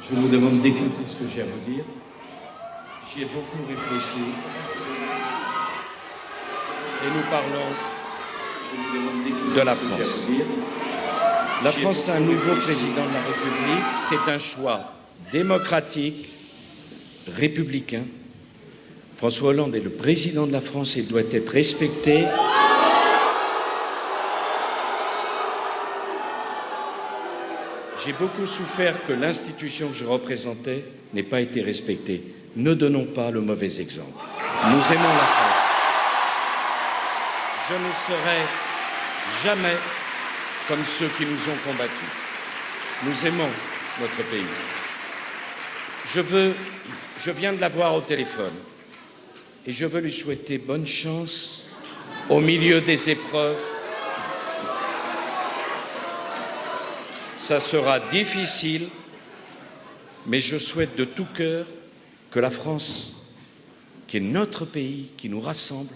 je vous demande d'écouter ce que j'ai à vous dire. J'y ai beaucoup réfléchi. Et nous parlons de la France. La France a un nouveau président de la République. C'est un choix démocratique, républicain. François Hollande est le président de la France et il doit être respecté. J'ai beaucoup souffert que l'institution que je représentais n'ait pas été respectée. Ne donnons pas le mauvais exemple. Nous aimons la France. Je ne serai jamais comme ceux qui nous ont combattus. Nous aimons notre pays. Je viens de la voir au téléphone et je veux lui souhaiter bonne chance au milieu des épreuves. Ça sera difficile, mais je souhaite de tout cœur que la France, qui est notre pays, qui nous rassemble,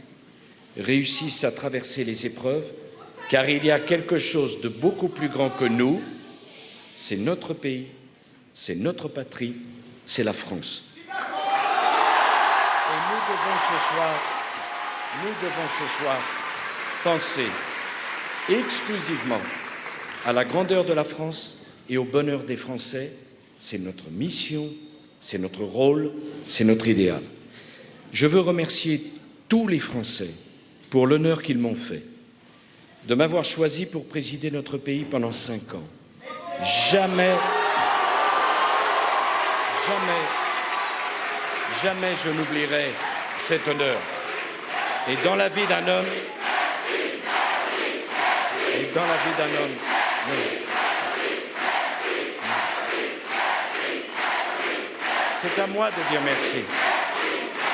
réussisse à traverser les épreuves, car il y a quelque chose de beaucoup plus grand que nous. C'est notre pays, c'est notre patrie, c'est la France. Et nous devons ce soir penser exclusivement à la grandeur de la France et au bonheur des Français. C'est notre mission, c'est notre rôle, c'est notre idéal. Je veux remercier tous les Français pour l'honneur qu'ils m'ont fait de m'avoir choisi pour présider notre pays pendant 5 ans. Jamais je n'oublierai cet honneur. Et dans la vie d'un homme, c'est à moi de dire merci.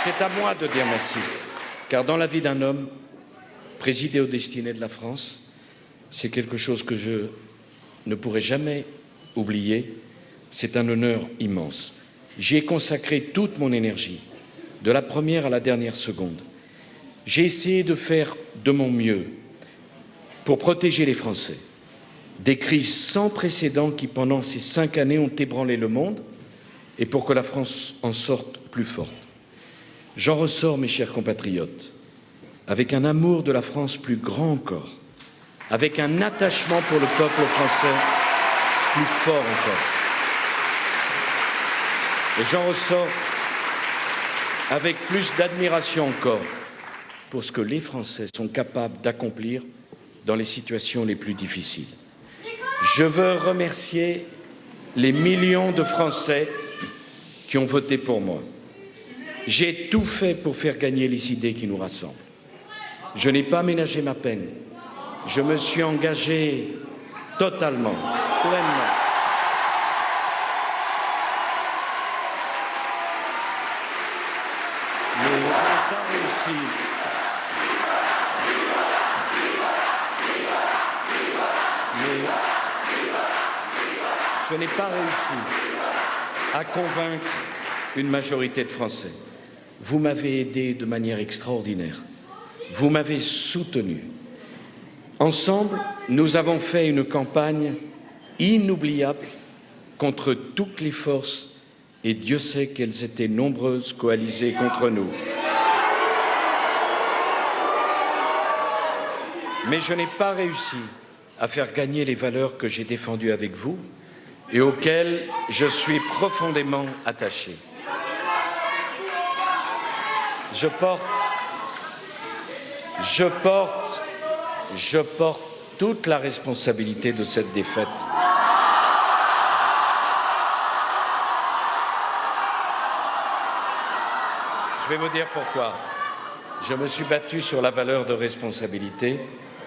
C'est à moi de dire merci. Car dans la vie d'un homme, présider aux destinées de la France, c'est quelque chose que je ne pourrai jamais oublier. C'est un honneur immense. J'y ai consacré toute mon énergie, de la première à la dernière seconde. J'ai essayé de faire de mon mieux pour protéger les Français des crises sans précédent qui, pendant ces 5 années, ont ébranlé le monde et pour que la France en sorte plus forte. J'en ressors, mes chers compatriotes, avec un amour de la France plus grand encore, avec un attachement pour le peuple français plus fort encore. Et j'en ressors avec plus d'admiration encore pour ce que les Français sont capables d'accomplir dans les situations les plus difficiles. Je veux remercier les millions de Français qui ont voté pour moi. J'ai tout fait pour faire gagner les idées qui nous rassemblent. Je n'ai pas ménagé ma peine. Je me suis engagé totalement, pleinement. Mais je n'ai pas réussi. Je n'ai pas réussi à convaincre une majorité de Français. Vous m'avez aidé de manière extraordinaire. Vous m'avez soutenu. Ensemble, nous avons fait une campagne inoubliable contre toutes les forces et Dieu sait qu'elles étaient nombreuses coalisées contre nous. Mais je n'ai pas réussi à faire gagner les valeurs que j'ai défendues avec vous et auxquelles je suis profondément attaché. Je porte toute la responsabilité de cette défaite. Je vais vous dire pourquoi. Je me suis battu sur la valeur de responsabilité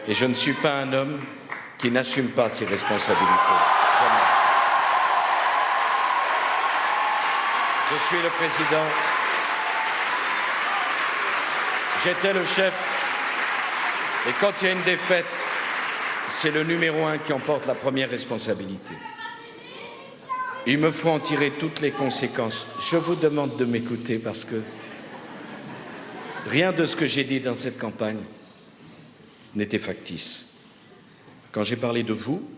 et je ne suis pas un homme qui n'assume pas ses responsabilités. Jamais. Je suis le président. J'étais le chef. Et quand il y a une défaite, c'est le numéro 1 qui en porte la première responsabilité. Il me faut en tirer toutes les conséquences. Je vous demande de m'écouter parce que rien de ce que j'ai dit dans cette campagne n'était factice. Quand j'ai parlé de vous,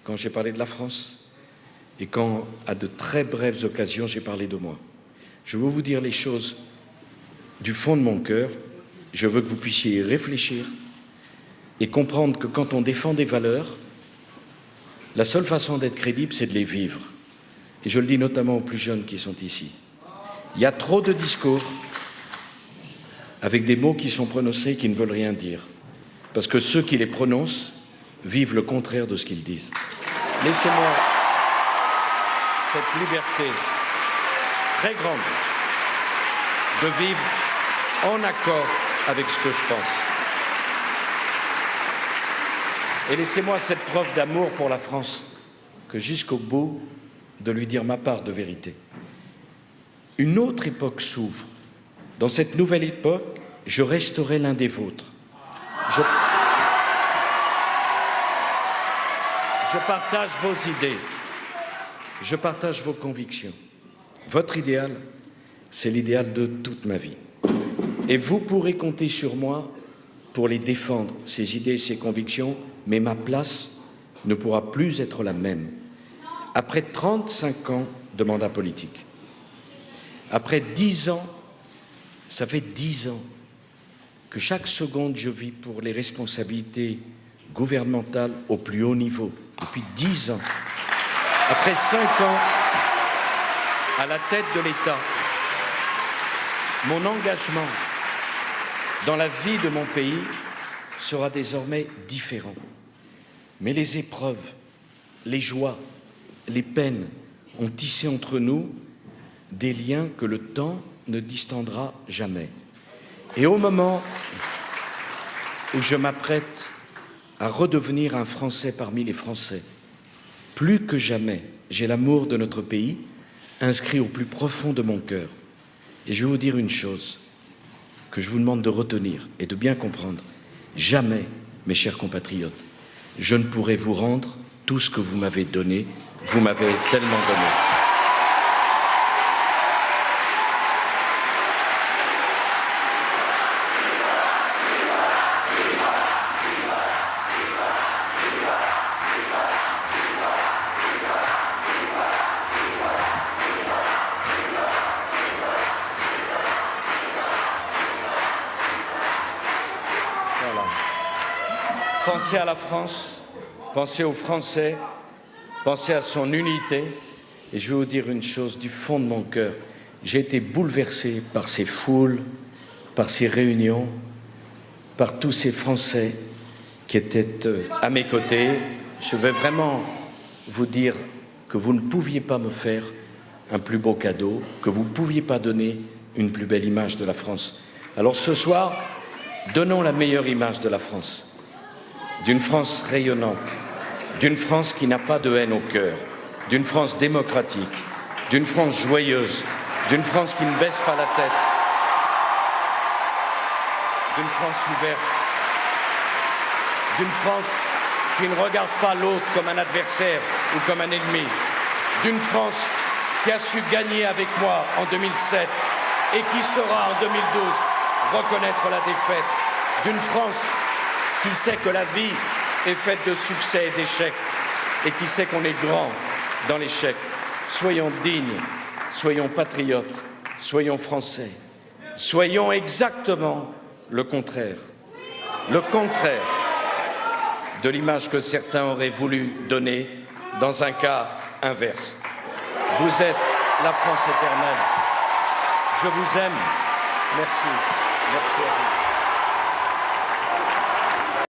quand j'ai parlé de la France, et quand, à de très brèves occasions, j'ai parlé de moi. Je veux vous dire les choses du fond de mon cœur. Je veux que vous puissiez y réfléchir et comprendre que quand on défend des valeurs, la seule façon d'être crédible, c'est de les vivre. Et je le dis notamment aux plus jeunes qui sont ici. Il y a trop de discours avec des mots qui sont prononcés qui ne veulent rien dire. Parce que ceux qui les prononcent vivent le contraire de ce qu'ils disent. Laissez-moi cette liberté très grande de vivre en accord avec ce que je pense. Et laissez-moi cette preuve d'amour pour la France, que jusqu'au bout, de lui dire ma part de vérité. Une autre époque s'ouvre. Dans cette nouvelle époque, je resterai l'un des vôtres. Je partage vos idées, je partage vos convictions. Votre idéal, c'est l'idéal de toute ma vie. Et vous pourrez compter sur moi pour les défendre, ces idées, ces convictions, mais ma place ne pourra plus être la même. Après 35 ans de mandat politique, après 10 ans, ça fait 10 ans que chaque seconde je vis pour les responsabilités gouvernementales au plus haut niveau, depuis 10 ans. Après 5 ans à la tête de l'État, mon engagement dans la vie de mon pays sera désormais différent. Mais les épreuves, les joies, les peines ont tissé entre nous des liens que le temps ne distendra jamais. Et au moment où je m'apprête à redevenir un Français parmi les Français, plus que jamais, j'ai l'amour de notre pays inscrit au plus profond de mon cœur. Et je vais vous dire une chose que je vous demande de retenir et de bien comprendre. Jamais, mes chers compatriotes, je ne pourrai vous rendre tout ce que vous m'avez donné. Vous m'avez tellement donné. Voilà. Pensez à la France, pensez aux Français, pensez à son unité. Et je vais vous dire une chose du fond de mon cœur. J'ai été bouleversé par ces foules, par ces réunions, par tous ces Français qui étaient à mes côtés. Je vais vraiment vous dire que vous ne pouviez pas me faire un plus beau cadeau, que vous ne pouviez pas donner une plus belle image de la France. Alors ce soir, donnons la meilleure image de la France, d'une France rayonnante, d'une France qui n'a pas de haine au cœur, d'une France démocratique, d'une France joyeuse, d'une France qui ne baisse pas la tête, d'une France ouverte, d'une France qui ne regarde pas l'autre comme un adversaire ou comme un ennemi, d'une France qui a su gagner avec moi en 2007 et qui saura en 2012 reconnaître la défaite, d'une France qui sait que la vie est faite de succès et d'échecs et qui sait qu'on est grand dans l'échec. Soyons dignes, soyons patriotes, soyons français, soyons exactement le contraire de l'image que certains auraient voulu donner dans un cas inverse. Vous êtes la France éternelle. Je vous aime. Merci. Merci à vous.